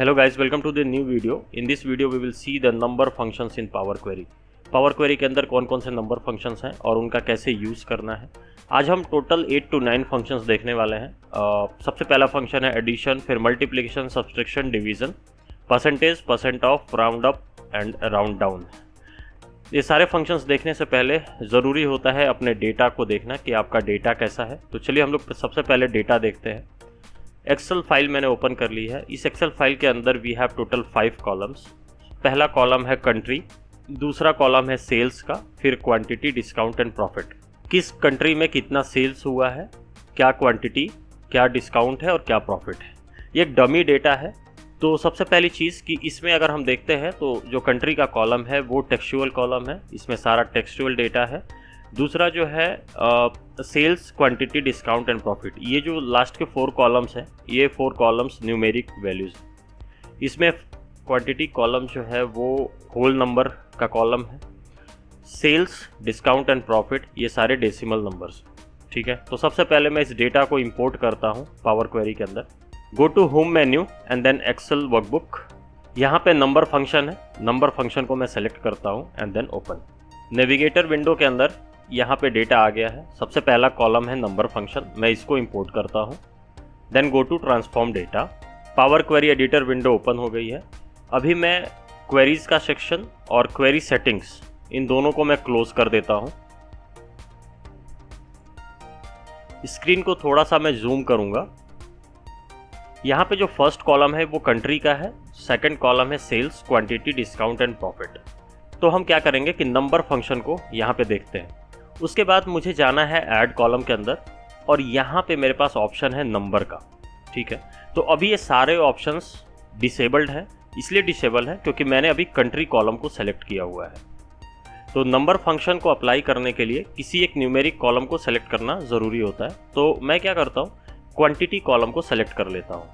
Hello guys, welcome to the new video. In this video we will see the number functions in Power Query. Power Query के अंदर कौन कौन से number functions हैं और उनका कैसे यूज़ करना है। आज हम टोटल 8 to 9 फंक्शंस देखने वाले हैं। सबसे पहला फंक्शन है एडिशन, फिर multiplication, subtraction, division, percentage, percent of, round up and round down. ये सारे फंक्शंस देखने से पहले ज़रूरी होता है अपने डेटा को देखना कि आपका डेटा कैसा है। तो चलिए हम लोग सबसे पहले डेटा देखते हैं। एक्सेल फाइल मैंने ओपन कर ली है। इस एक्सेल फाइल के अंदर वी हैव टोटल 5 कॉलम्स। पहला कॉलम है कंट्री, दूसरा कॉलम है सेल्स का, फिर क्वांटिटी, डिस्काउंट एंड प्रॉफिट। किस कंट्री में कितना सेल्स हुआ है, क्या क्वांटिटी, क्या डिस्काउंट है और क्या प्रॉफिट है। ये एक डमी डेटा है। तो सबसे पहली चीज़ कि इसमें अगर हम देखते हैं तो जो कंट्री का कॉलम है वो टेक्सचुअल कॉलम है, इसमें सारा टेक्सचुअल डेटा है। दूसरा जो है sales, quantity, discount and profit. ये जो लास्ट के 4 कॉलम्स हैं, ये 4 कॉलम्स न्यूमेरिक वैल्यूज़। इसमें क्वांटिटी कॉलम जो है वो होल नंबर का कॉलम है। सेल्स, डिस्काउंट एंड प्रॉफिट ये सारे डेसिमल नंबर्स। ठीक है, तो सबसे पहले मैं इस डेटा को इंपोर्ट करता हूँ पावर क्वेरी के अंदर। Go to home menu and then Excel workbook. यहाँ पे नंबर फंक्शन है, नंबर फंक्शन को मैं सेलेक्ट करता हूँ and then open. Navigator window के अंदर यहाँ पे डेटा आ गया है। सबसे पहला कॉलम है नंबर फंक्शन, मैं इसको इंपोर्ट करता हूँ। Then go to transform data. Power query editor window open हो गई है। अभी मैं क्वेरीज का सेक्शन और क्वेरी सेटिंग्स इन दोनों को मैं क्लोज कर देता हूँ। स्क्रीन को थोड़ा सा मैं जूम करूँगा। यहाँ पे जो फर्स्ट कॉलम है वो कंट्री का है, सेकंड कॉलम है sales, quantity, discount and profit. तो हम क्या करेंगे कि नंबर फंक्शन को यहाँ पे देखते हैं। उसके बाद मुझे जाना है ऐड कॉलम के अंदर और यहाँ पे मेरे पास ऑप्शन है नंबर का। ठीक है, तो अभी ये सारे ऑप्शंस डिसेबल्ड है। इसलिए डिसेबल है क्योंकि मैंने अभी कंट्री कॉलम को सेलेक्ट किया हुआ है। तो नंबर फंक्शन को अप्लाई करने के लिए किसी एक न्यूमेरिक कॉलम को सेलेक्ट करना ज़रूरी होता है। तो मैं क्या करता हूँ, क्वांटिटी कॉलम को सेलेक्ट कर लेता हूँ।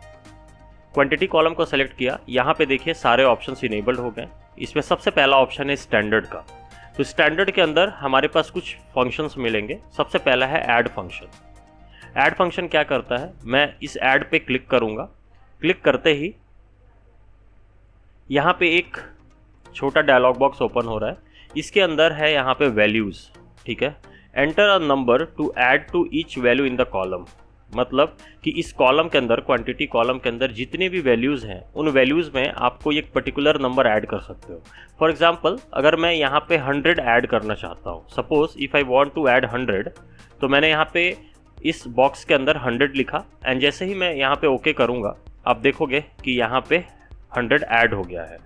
क्वांटिटी कॉलम को सेलेक्ट किया, यहाँ पे देखिए सारे ऑप्शंस इनेबल्ड हो गए। इसमें सबसे पहला ऑप्शन है स्टैंडर्ड का। तो स्टैंडर्ड के अंदर हमारे पास कुछ फंक्शंस मिलेंगे। सबसे पहला है ऐड फंक्शन। ऐड फंक्शन क्या करता है, मैं इस ऐड पे क्लिक करूंगा। क्लिक करते ही यहाँ पे एक छोटा डायलॉग बॉक्स ओपन हो रहा है। इसके अंदर है यहाँ पे वैल्यूज़। ठीक है, enter a number to add to each value in the column. मतलब कि इस कॉलम के अंदर, क्वांटिटी कॉलम के अंदर जितनी भी वैल्यूज़ हैं उन वैल्यूज़ में आपको एक पर्टिकुलर नंबर ऐड कर सकते हो। फॉर एग्जांपल, अगर मैं यहाँ पे 100 ऐड करना चाहता हूँ, suppose if I want to add 100, तो मैंने यहाँ पे इस बॉक्स के अंदर 100 लिखा एंड जैसे ही मैं यहाँ पे ओके करूँगा, आप देखोगे कि यहाँ पे 100 ऐड हो गया है।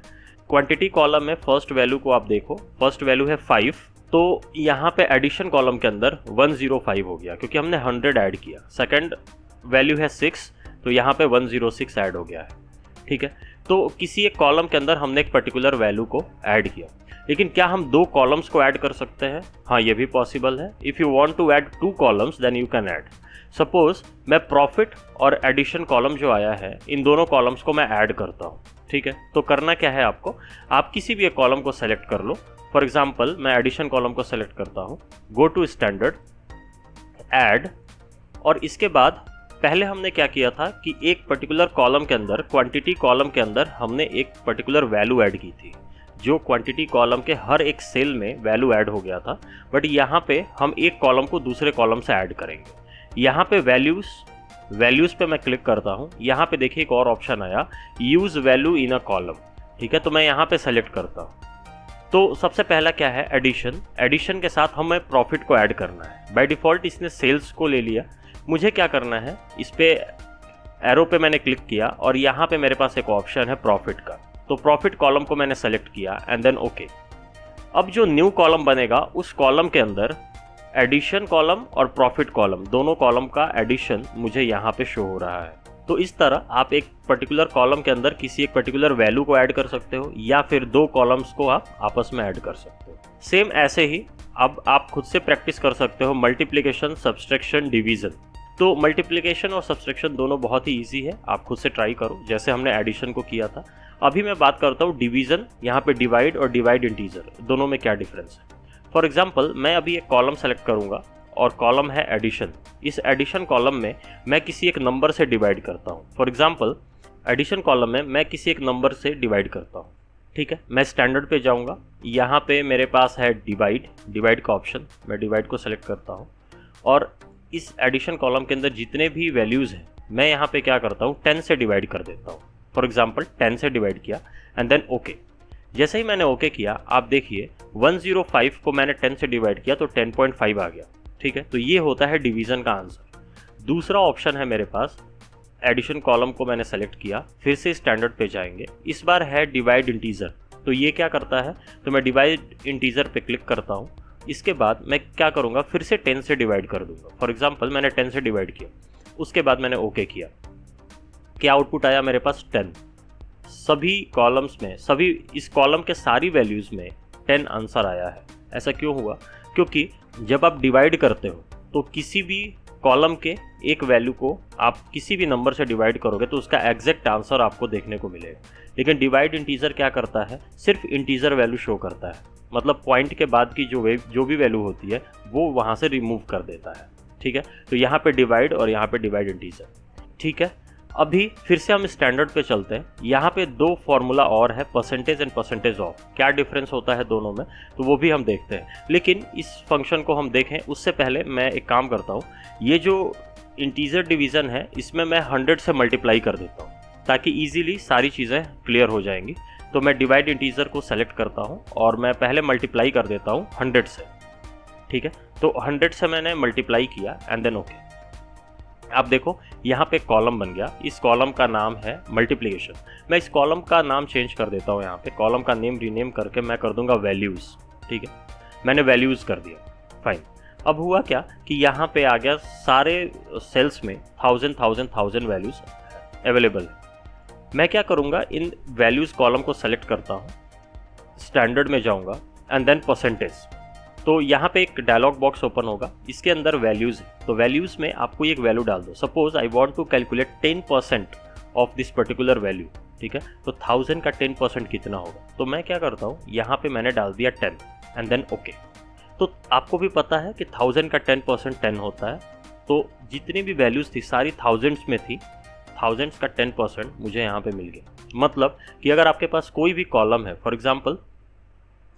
क्वांटिटी कॉलम में फर्स्ट वैल्यू को आप देखो, फर्स्ट वैल्यू है 5, तो यहाँ पे एडिशन कॉलम के अंदर 105 हो गया क्योंकि हमने 100 ऐड किया। सेकंड वैल्यू है 6, तो यहाँ पे 106 ऐड हो गया है। ठीक है, तो किसी एक कॉलम के अंदर हमने एक पर्टिकुलर वैल्यू को ऐड किया। लेकिन क्या हम 2 कॉलम्स को ऐड कर सकते हैं? हाँ, ये भी पॉसिबल है। If you want to add 2 columns then you can add. Suppose मैं प्रॉफिट और एडिशन कॉलम जो आया है, इन दोनों कॉलम्स को मैं ऐड करता हूँ। ठीक है, तो करना क्या है आपको, आप किसी भी एक कॉलम को सेलेक्ट कर लो। फॉर एग्जाम्पल, मैं एडिशन कॉलम को सेलेक्ट करता हूँ। गो टू स्टैंडर्ड, ऐड, और इसके बाद पहले हमने क्या किया था कि एक पर्टिकुलर कॉलम के अंदर, क्वांटिटी कॉलम के अंदर हमने एक पर्टिकुलर वैल्यू ऐड की थी, जो क्वांटिटी कॉलम के हर एक सेल में वैल्यू ऐड हो गया था। बट यहाँ पे हम एक कॉलम को दूसरे कॉलम से ऐड करेंगे। यहाँ पे वैल्यूज़ पे मैं क्लिक करता हूँ। यहाँ पे देखिए एक और ऑप्शन आया, use value in a column. ठीक है, तो मैं यहाँ पे सेलेक्ट करता हूँ। तो सबसे पहला क्या है, एडिशन। एडिशन के साथ हमें प्रॉफिट को ऐड करना है। बाय डिफ़ॉल्ट इसने सेल्स को ले लिया। मुझे क्या करना है, इस पे एरो पे मैंने क्लिक किया और यहाँ पे मेरे पास एक ऑप्शन है प्रॉफिट का। तो प्रॉफिट कॉलम को मैंने सेलेक्ट किया एंड देन ओके। अब जो न्यू कॉलम बनेगा उस कॉलम के अंदर एडिशन कॉलम और प्रॉफिट कॉलम, दोनों कॉलम का एडिशन मुझे यहाँ पे शो हो रहा है। तो इस तरह आप एक पर्टिकुलर कॉलम के अंदर किसी एक पर्टिकुलर वैल्यू को ऐड कर सकते हो या फिर 2 कॉलम्स को आप आपस में ऐड कर सकते हो। सेम ऐसे ही अब आप खुद से प्रैक्टिस कर सकते हो मल्टीप्लिकेशन, सब्सट्रैक्शन, डिवीज़न। तो मल्टीप्लिकेशन और सब्सट्रैक्शन दोनों बहुत ही ईजी है, आप खुद से ट्राई करो जैसे हमने एडिशन को किया था। अभी मैं बात करता हूँ डिवीज़न। यहाँ पे डिवाइड और डिवाइड इंटीजर दोनों में क्या डिफरेंस है। फॉर एग्जाम्पल, मैं अभी एक कॉलम सेलेक्ट करूँगा और कॉलम है एडिशन। इस एडिशन कॉलम में मैं किसी एक नंबर से डिवाइड करता हूँ। फॉर एग्जाम्पल, एडिशन कॉलम में मैं किसी एक नंबर से डिवाइड करता हूँ, ठीक है। मैं स्टैंडर्ड पे जाऊँगा, यहाँ पे मेरे पास है डिवाइड का ऑप्शन, मैं डिवाइड को सेलेक्ट करता हूँ और इस एडिशन कॉलम के अंदर जितने भी वैल्यूज़ हैं मैं यहाँ पे क्या करता हूँ 10 से डिवाइड कर देता हूँ। फॉर एग्जांपल 10 से डिवाइड किया एंड देन ओके। जैसे ही मैंने ओके किया आप देखिए 105 को मैंने 10 से डिवाइड किया तो 10.5 आ गया, ठीक है। तो ये होता है डिवीज़न का आंसर। दूसरा ऑप्शन है मेरे पास, एडिशन कॉलम को मैंने सेलेक्ट किया, फिर से स्टैंडर्ड पे जाएंगे, इस बार है डिवाइड इंटीजर। तो ये क्या करता है, तो मैं डिवाइड इंटीजर पे क्लिक करता हूँ। इसके बाद मैं क्या करूँगा, फिर से 10 से डिवाइड कर दूंगा। फॉर एग्जांपल मैंने 10 से डिवाइड किया, उसके बाद मैंने ओके किया, क्या आउटपुट आया मेरे पास 10। सभी कॉलम्स में, सभी इस कॉलम के सारी वैल्यूज़ में 10 आंसर आया है। ऐसा क्यों हुआ, क्योंकि जब आप डिवाइड करते हो तो किसी भी कॉलम के एक वैल्यू को आप किसी भी नंबर से डिवाइड करोगे तो उसका एग्जैक्ट आंसर आपको देखने को मिलेगा। लेकिन डिवाइड इंटीजर क्या करता है, सिर्फ इंटीजर वैल्यू शो करता है, मतलब पॉइंट के बाद की जो भी वैल्यू होती है वो वहाँ से रिमूव कर देता है, ठीक है। तो यहाँ पे डिवाइड और यहाँ पे डिवाइड इंटीजर, ठीक है। अभी फिर से हम स्टैंडर्ड पे चलते हैं। यहाँ पे दो फॉर्मूला और है, परसेंटेज एंड परसेंटेज ऑफ। क्या डिफरेंस होता है दोनों में तो वो भी हम देखते हैं, लेकिन इस फंक्शन को हम देखें उससे पहले मैं एक काम करता हूँ, ये जो इंटीजर डिवीज़न है इसमें मैं 100 से मल्टीप्लाई कर देता हूँ ताकि ईजिली सारी चीज़ें क्लियर हो जाएंगी। तो मैं डिवाइड इंटीजर को सेलेक्ट करता हूँ और मैं पहले मल्टीप्लाई कर देता हूँ 100 से, ठीक है। तो 100 से मैंने मल्टीप्लाई किया एंड देन ओके। आप देखो यहाँ पे कॉलम बन गया, इस कॉलम का नाम है मल्टीप्लिकेशन। मैं इस कॉलम का नाम चेंज कर देता हूँ, यहाँ पे कॉलम का नेम रीनेम करके मैं कर दूंगा वैल्यूज़, ठीक है। मैंने वैल्यूज़ कर दिया, फाइन। अब हुआ क्या कि यहाँ पे आ गया सारे सेल्स में 1000 वैल्यूज़ अवेलेबल है। मैं क्या करूँगा, इन वैल्यूज़ कॉलम को सेलेक्ट करता हूँ, स्टैंडर्ड में जाऊँगा एंड देन परसेंटेज। तो यहाँ पे एक डायलॉग बॉक्स ओपन होगा, इसके अंदर वैल्यूज़ है। तो वैल्यूज़ में आपको एक वैल्यू डाल दो। Suppose I want to calculate 10% of this particular value, ठीक है। तो 1000 का 10% कितना होगा, तो मैं क्या करता हूँ, यहाँ पे मैंने डाल दिया 10 एंड देन ओके। तो आपको भी पता है कि 1000 का 10% 10 होता है। तो जितनी भी वैल्यूज़ थी सारी थाउजेंड्स में थी, थाउजेंड्स का 10% मुझे यहाँ पे मिल गया। मतलब कि अगर आपके पास कोई भी कॉलम है, फॉर एग्जांपल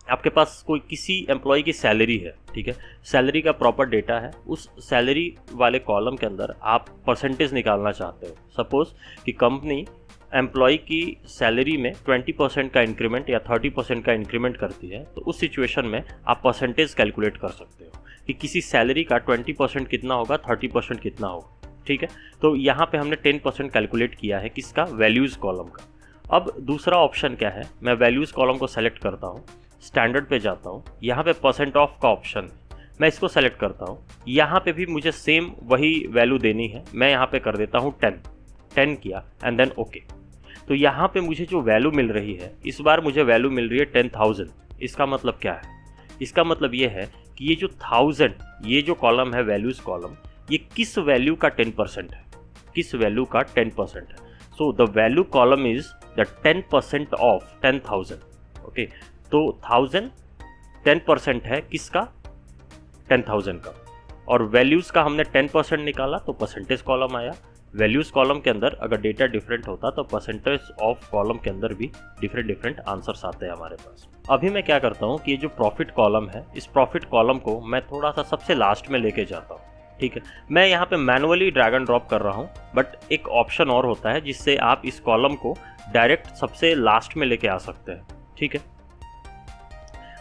आपके पास कोई किसी एम्प्लॉय की सैलरी है, ठीक है, सैलरी का प्रॉपर डेटा है, उस सैलरी वाले कॉलम के अंदर आप परसेंटेज निकालना चाहते हो। सपोज कि कंपनी एम्प्लॉय की सैलरी में 20% का इंक्रीमेंट या 30% का इंक्रीमेंट करती है, तो उस सिचुएशन में आप परसेंटेज कैलकुलेट कर सकते हो कि किसी सैलरी का 20% कितना होगा, 30% कितना होगा, ठीक है। तो यहाँ पे हमने 10% कैलकुलेट किया है, किसका, वैल्यूज़ कॉलम का। अब दूसरा ऑप्शन क्या है, मैं वैल्यूज़ कॉलम को सेलेक्ट करता हूँ, स्टैंडर्ड पे जाता हूँ, यहाँ पे परसेंट ऑफ का ऑप्शन है, मैं इसको सेलेक्ट करता हूँ। यहाँ पे भी मुझे सेम वही वैल्यू देनी है, मैं यहाँ पे कर देता हूँ 10 किया एंड देन ओके। तो यहाँ पे मुझे जो वैल्यू मिल रही है, इस बार मुझे वैल्यू मिल रही है 10,000। इसका मतलब क्या है, इसका मतलब ये है कि ये जो 1000, ये जो कॉलम है वैल्यूज़ कॉलम, ये किस वैल्यू का 10% है, किस वैल्यू का 10% है। So the value column is the 10% of 10,000, okay. तो 1000 10% है किसका, 10,000 का, और वैल्यूज़ का हमने 10% निकाला तो परसेंटेज कॉलम आया। वैल्यूज़ कॉलम के अंदर अगर डेटा डिफरेंट होता तो परसेंटेज ऑफ कॉलम के अंदर भी डिफरेंट आंसर्स आते हैं हमारे पास। अभी मैं क्या करता हूँ कि ये जो प्रॉफिट कॉलम है, इस प्रॉफिट कॉलम को मैं थोड़ा सा सबसे लास्ट में लेके जाता हूँ, ठीक है। मैं यहाँ पे मैनुअली ड्रैग एंड ड्रॉप कर रहा हूँ, बट एक ऑप्शन और होता है जिससे आप इस कॉलम को डायरेक्ट सबसे लास्ट में लेके आ सकते हैं, ठीक है।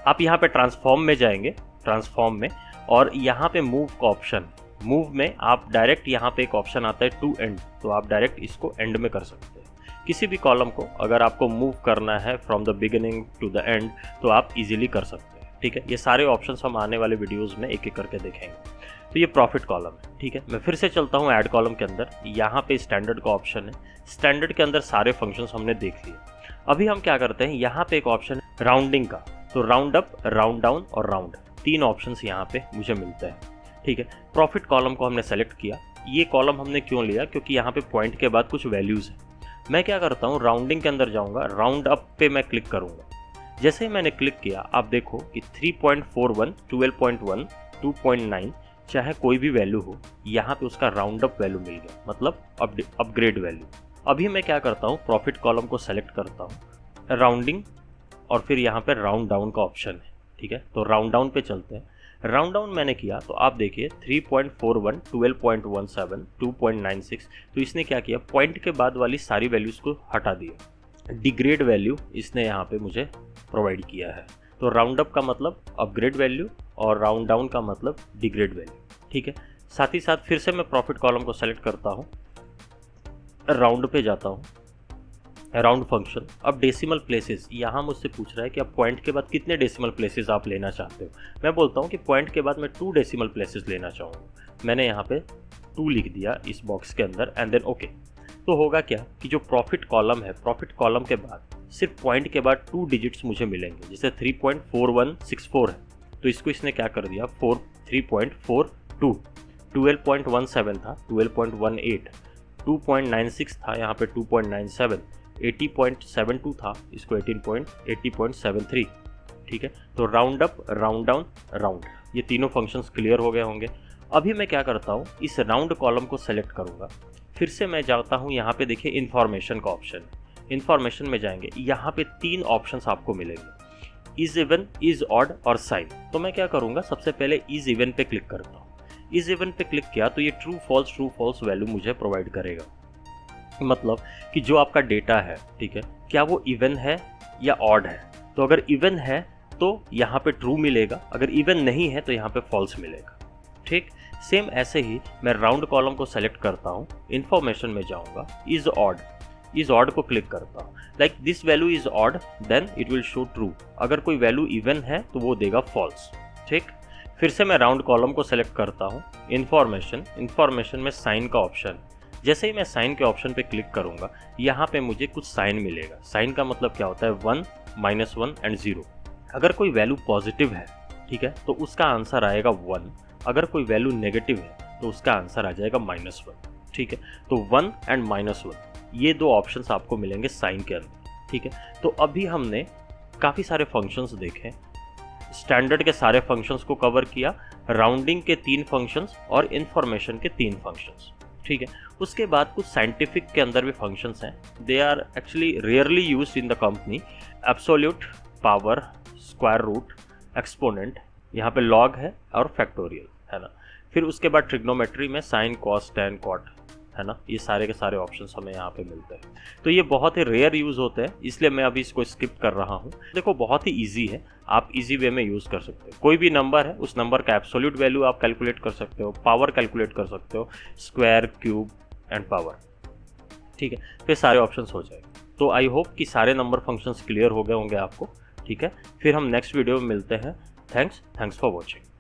आप यहाँ पे ट्रांसफॉर्म में जाएंगे, ट्रांसफॉर्म में, और यहाँ पे मूव का ऑप्शन, मूव में आप डायरेक्ट यहाँ पे एक ऑप्शन आता है टू एंड, तो आप डायरेक्ट इसको एंड में कर सकते हैं। किसी भी कॉलम को अगर आपको मूव करना है from the beginning to the end तो आप इजीली कर सकते हैं, ठीक है। ये सारे ऑप्शंस हम आने वाले वीडियोज़ में एक एक करके देखेंगे। तो ये प्रॉफिट कॉलम है, ठीक है। मैं फिर से चलता हूँ ऐड कॉलम के अंदर, यहाँ पे स्टैंडर्ड का ऑप्शन है, स्टैंडर्ड के अंदर सारे फंक्शंस हमने देख लिए। अभी हम क्या करते हैं, यहाँ पे एक ऑप्शन है राउंडिंग का, तो राउंड अप, राउंड डाउन और राउंड, 3 ऑप्शंस यहाँ पे मुझे मिलते हैं, ठीक है। प्रॉफिट कॉलम को हमने सेलेक्ट किया। ये कॉलम हमने क्यों लिया, क्योंकि यहाँ पे पॉइंट के बाद कुछ वैल्यूज़ है। मैं क्या करता हूँ, राउंडिंग के अंदर जाऊँगा, राउंड अप पे मैं क्लिक करूँगा। जैसे ही मैंने क्लिक किया आप देखो कि 3.41, 12.1, 2.9 चाहे कोई भी वैल्यू हो, यहाँ पे उसका राउंड अप वैल्यू मिल गया, मतलब अपग्रेड वैल्यू। अभी मैं क्या करता हूँ, प्रॉफिट कॉलम को सेलेक्ट करता हूँ, राउंडिंग, और फिर यहाँ पे राउंड डाउन का ऑप्शन है, ठीक है। तो राउंड डाउन पे चलते हैं। राउंड डाउन मैंने किया तो आप देखिए 3.41, 12.17, 2.96, तो इसने क्या किया, पॉइंट के बाद वाली सारी वैल्यूज़ को हटा दिया। डिग्रेड वैल्यू इसने यहाँ पे मुझे प्रोवाइड किया है। तो राउंड अप का मतलब अपग्रेड वैल्यू और राउंड डाउन का मतलब डिग्रेड वैल्यू, ठीक है। साथ ही साथ फिर से मैं प्रॉफिट कॉलम को सेलेक्ट करता हूँ, राउंड पे जाता हूँ, राउंड फंक्शन। अब डेसिमल प्लेसेस, यहाँ मुझसे पूछ रहा है कि अब पॉइंट के बाद कितने डेसिमल प्लेसेस आप लेना चाहते हो। मैं बोलता हूँ कि पॉइंट के बाद मैं 2 डेसिमल प्लेसेस लेना चाहूँगा। मैंने यहाँ पे 2 लिख दिया इस बॉक्स के अंदर एंड देन ओके। तो होगा क्या कि जो प्रॉफिट कॉलम है, प्रॉफिट कॉलम के बाद सिर्फ पॉइंट के बाद 2 डिजिट्स मुझे मिलेंगे। जैसे 3.4164 है तो इसको इसने क्या कर दिया, 3.42, 12.17 था 12.18, 2.96 था यहाँ पे 2.97, 80.72 था, इसको 80.73, ठीक है। तो round up, round down, round, ये तीनों फंक्शंस क्लियर हो गए होंगे। अभी मैं क्या करता हूँ, इस राउंड कॉलम को सेलेक्ट करूँगा, फिर से मैं जाता हूँ यहाँ पे, देखिए इन्फॉर्मेशन का ऑप्शन। इन्फॉर्मेशन में जाएंगे, यहाँ पे 3 ऑप्शंस आपको मिलेंगे, इज इवन, इज ऑड और साइन। तो मैं क्या करूँगा, सबसे पहले इज इवन पे क्लिक करता हूँ। इज इवन पे क्लिक किया तो ये ट्रू फॉल्स वैल्यू मुझे प्रोवाइड करेगा। मतलब कि जो आपका डेटा है, ठीक है, क्या वो इवन है या ऑड है। तो अगर इवन है तो यहाँ पे ट्रू मिलेगा, अगर इवन नहीं है तो यहाँ पे फॉल्स मिलेगा, ठीक। सेम ऐसे ही मैं राउंड कॉलम को सेलेक्ट करता हूँ, इन्फॉर्मेशन में जाऊँगा, इज ऑड को क्लिक करता हूँ। Like this value is odd then it will show true. अगर कोई वैल्यू इवन है तो वो देगा फॉल्स, ठीक। फिर से मैं राउंड कॉलम को सेलेक्ट करता हूँ, इन्फॉर्मेशन में साइन का ऑप्शन। जैसे ही मैं साइन के ऑप्शन पे क्लिक करूँगा, यहाँ पे मुझे कुछ साइन मिलेगा। साइन का मतलब क्या होता है, 1, -1 एंड 0। अगर कोई वैल्यू पॉजिटिव है, ठीक है, तो उसका आंसर आएगा 1। अगर कोई वैल्यू नेगेटिव है तो उसका आंसर आ जाएगा -1, ठीक है। तो 1 एंड -1 ये 2 ऑप्शंस आपको मिलेंगे साइन के अंदर, ठीक है। तो अभी हमने काफ़ी सारे फंक्शंस देखे, स्टैंडर्ड के सारे फंक्शंस को कवर किया, राउंडिंग के 3 फंक्शंस और इन्फॉर्मेशन के 3 फंक्शंस, ठीक है। उसके बाद कुछ साइंटिफिक के अंदर भी फंक्शंस हैं, they are actually rarely used in the company. Absolute, power, square root, exponent, यहाँ पे लॉग है और फैक्टोरियल है ना। फिर उसके बाद ट्रिग्नोमेट्री में साइन, कॉस, टैन, कॉट है ना, ये सारे के सारे ऑप्शंस हमें यहाँ पे मिलते हैं। तो ये बहुत ही रेयर यूज़ होते हैं, इसलिए मैं अभी इसको स्किप कर रहा हूँ। देखो बहुत ही इजी है, आप इजी वे में यूज़ कर सकते हो। कोई भी नंबर है, उस नंबर का एब्सोल्यूट वैल्यू आप कैलकुलेट कर सकते हो, पावर कैलकुलेट कर सकते हो, स्क्वायर, क्यूब एंड पावर, ठीक है। फिर सारे ऑप्शंस हो जाएंगे। तो आई होप कि सारे नंबर फंक्शंस क्लियर हो गए होंगे आपको, ठीक है। फिर हम नेक्स्ट वीडियो में मिलते हैं। Thanks for watching.